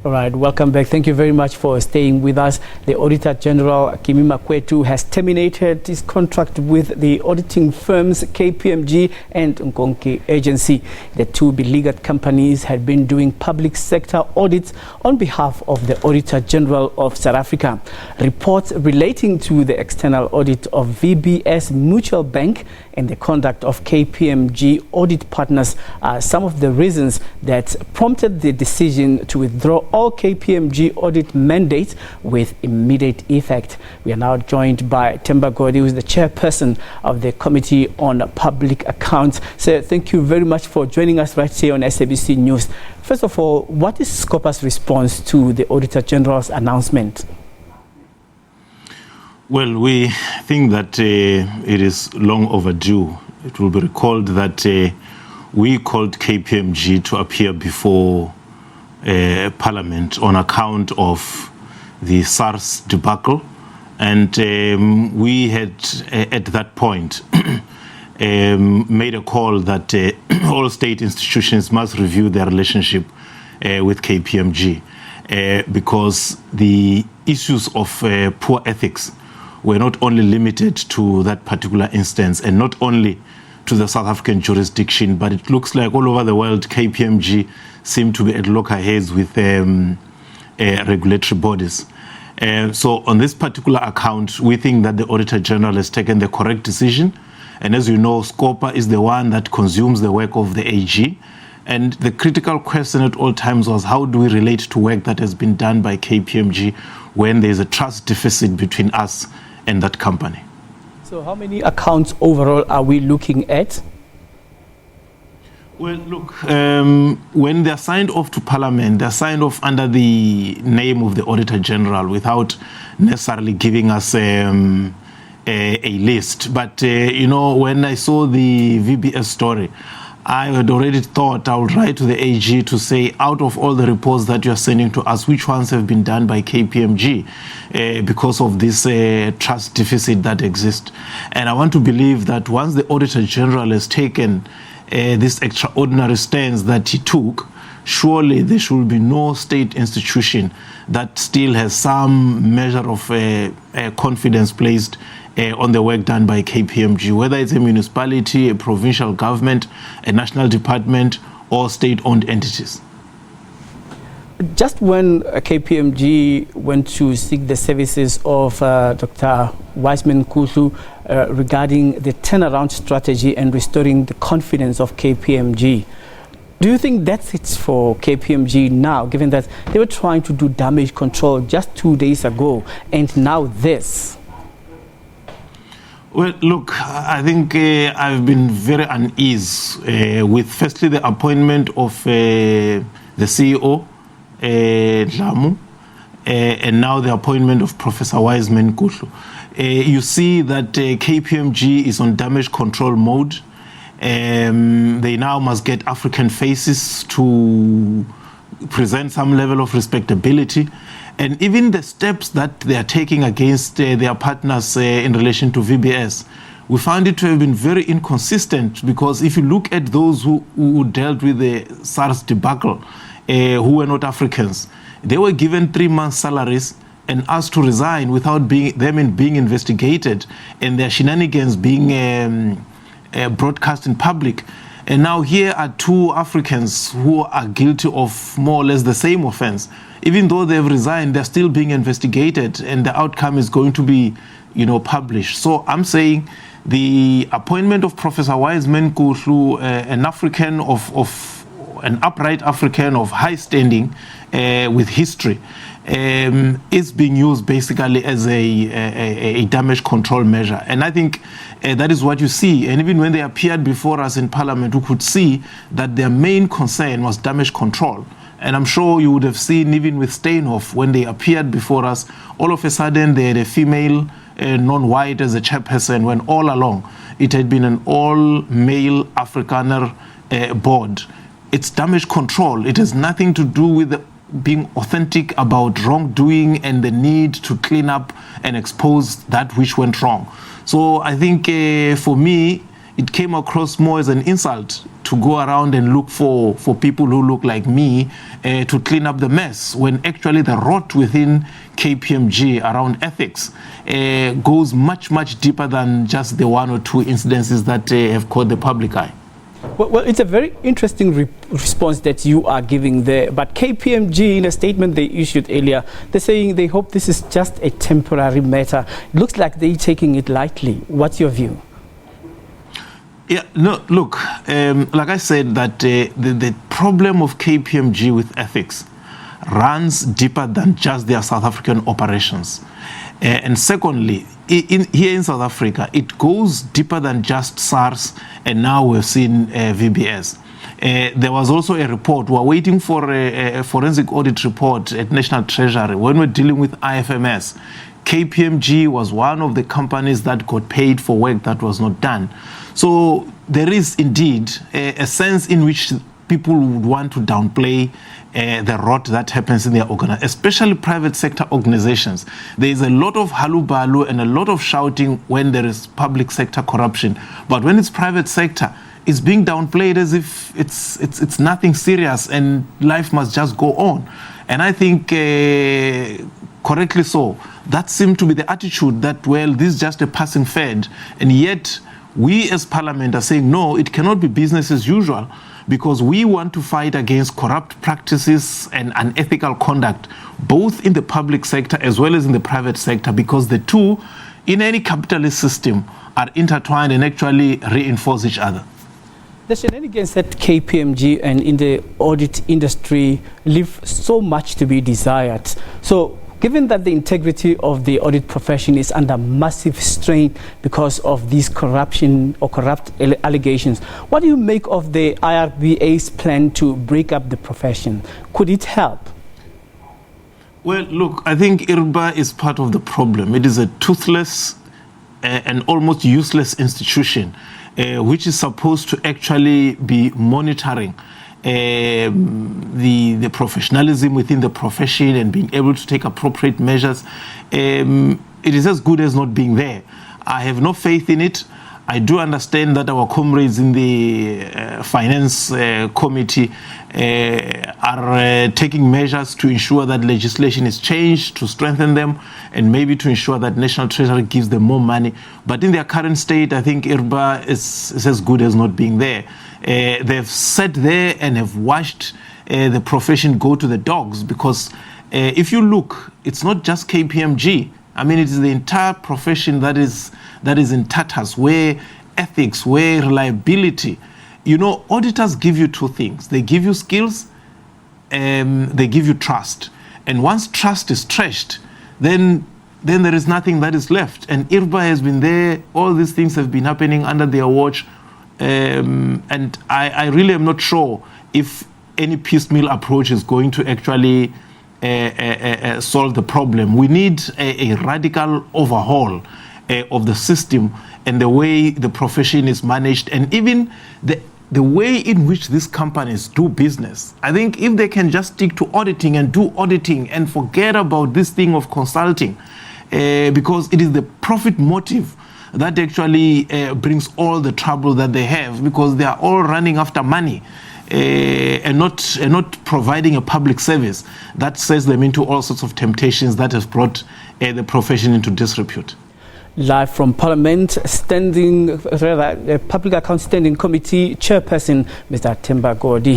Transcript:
All right, welcome back. Thank you very much for staying with us. The Auditor General, Kimi Makwetu, has terminated his contract with the auditing firms KPMG and Nkonki Agency. The two beleaguered companies had been doing public sector audits on behalf of the Auditor General of South Africa. Reports relating to the external audit of VBS Mutual Bank and the conduct of KPMG audit partners are some of the reasons that prompted the decision to withdraw all KPMG audit mandates with immediate effect. We are now joined by Themba Godi, who is the chairperson of the Committee on Public Accounts. So thank you very much for joining us right here on SABC News. First of all, what is SCOPA's response to the Auditor General's announcement? Well, we think that it is long overdue. It will be recalled that we called KPMG to appear before Parliament on account of the SARS debacle, and we had at that point made a call that all state institutions must review their relationship with KPMG because the issues of poor ethics were not only limited to that particular instance and not only to the South African jurisdiction, but it looks like all over the world KPMG seem to be at loggerheads with regulatory bodies. So on this particular account, we think that the Auditor General has taken the correct decision. And as you know, SCOPA is the one that consumes the work of the AG. And the critical question at all times was, how do we relate to work that has been done by KPMG when there's a trust deficit between us and that company? So how many accounts overall are we looking at? Well, look, when they're signed off to Parliament, they're signed off under the name of the Auditor General without necessarily giving us a list. But, you know, when I saw the VBS story, I had already thought I would write to the AG to say, out of all the reports that you're sending to us, which ones have been done by KPMG because of this trust deficit that exists. And I want to believe that once the Auditor General has taken this extraordinary stance that he took, surely there should be no state institution that still has some measure of confidence placed on the work done by KPMG, whether it's a municipality, a provincial government, a national department, or state-owned entities. Just when KPMG went to seek the services of Dr. Wiseman Kuhlu regarding the turnaround strategy and restoring the confidence of KPMG, do you think that's it for KPMG now, given that they were trying to do damage control just 2 days ago, and now this? Well, look, I think I've been very uneasy with, firstly, the appointment of the CEO, Dlamu, and now the appointment of Professor Wiseman Kuhlu. You see that KPMG is on damage control mode. They now must get African faces to present some level of respectability. And even the steps that they are taking against their partners in relation to VBS, we found it to have been very inconsistent, because if you look at those who dealt with the SARS debacle, who were not Africans, they were given 3 months' salaries and asked to resign without them being investigated and their shenanigans being broadcast in public. And now here are 2 Africans who are guilty of more or less the same offense. Even though they've resigned, they're still being investigated, and the outcome is going to be, published. So I'm saying the appointment of Professor Wiseman Kuhlu, an African an upright African of high standing with history, is being used basically as a damage control measure. And I think that is what you see. And even when they appeared before us in Parliament, we could see that their main concern was damage control. And I'm sure you would have seen, even with Steinhoff, when they appeared before us, all of a sudden they had a female non-white as a chairperson, when all along it had been an all-male Afrikaner board. It's damage control. It has nothing to do with being authentic about wrongdoing and the need to clean up and expose that which went wrong. So I think for me, it came across more as an insult to go around and look for people who look like me to clean up the mess, when actually the rot within KPMG around ethics goes much, much deeper than just the one or two incidences that have caught the public eye. Well, it's a very interesting response that you are giving there. But KPMG, in a statement they issued earlier, they're saying they hope this is just a temporary matter. It looks like they're taking it lightly. What's your view? Yeah, no, look, like I said, that the problem of KPMG with ethics runs deeper than just their South African operations. And secondly, here in South Africa, it goes deeper than just SARS, and now we've seen VBS. There was also a report. We're waiting for a forensic audit report at National Treasury. When we're dealing with IFMS, KPMG was one of the companies that got paid for work that was not done. So there is indeed a sense in which people would want to downplay the rot that happens in their organization, especially private sector organizations. There is a lot of halubalu and a lot of shouting when there is public sector corruption. But when it's private sector, it's being downplayed as if it's nothing serious and life must just go on. And I think, correctly so, that seemed to be the attitude that, well, this is just a passing fad. And yet, we as Parliament are saying, no, it cannot be business as usual, because we want to fight against corrupt practices and unethical conduct, both in the public sector as well as in the private sector, because the two, in any capitalist system, are intertwined and actually reinforce each other. The shenanigans at KPMG and in the audit industry leave so much to be desired. So, given that the integrity of the audit profession is under massive strain because of these corruption or corrupt allegations, what do you make of the IRBA's plan to break up the profession? Could it help? Well, look, I think IRBA is part of the problem. It is a toothless and almost useless institution which is supposed to actually be monitoring the professionalism within the profession and being able to take appropriate measures. It is as good as not being there. I have no faith in it. I do understand that our comrades in the finance committee are taking measures to ensure that legislation is changed, to strengthen them, and maybe to ensure that National Treasury gives them more money. But in their current state, I think IRBA is as good as not being there. They've sat there and have watched the profession go to the dogs, because if you look, it's not just KPMG. I mean, it is the entire profession that is in tatters, where ethics, where reliability. You know, auditors give you two things. They give you skills, they give you trust. And once trust is trashed, then there is nothing that is left. And IRBA has been there. All these things have been happening under their watch. And I really am not sure if any piecemeal approach is going to actually solve the problem. We need a radical overhaul of the system and the way the profession is managed, and even the way in which these companies do business. I think if they can just stick to auditing and do auditing and forget about this thing of consulting, because it is the profit motive that actually brings all the trouble that they have, because they are all running after money. And not providing a public service that sets them into all sorts of temptations that has brought the profession into disrepute. Live from Parliament, Public Account Standing Committee Chairperson, Mr. Themba Godi.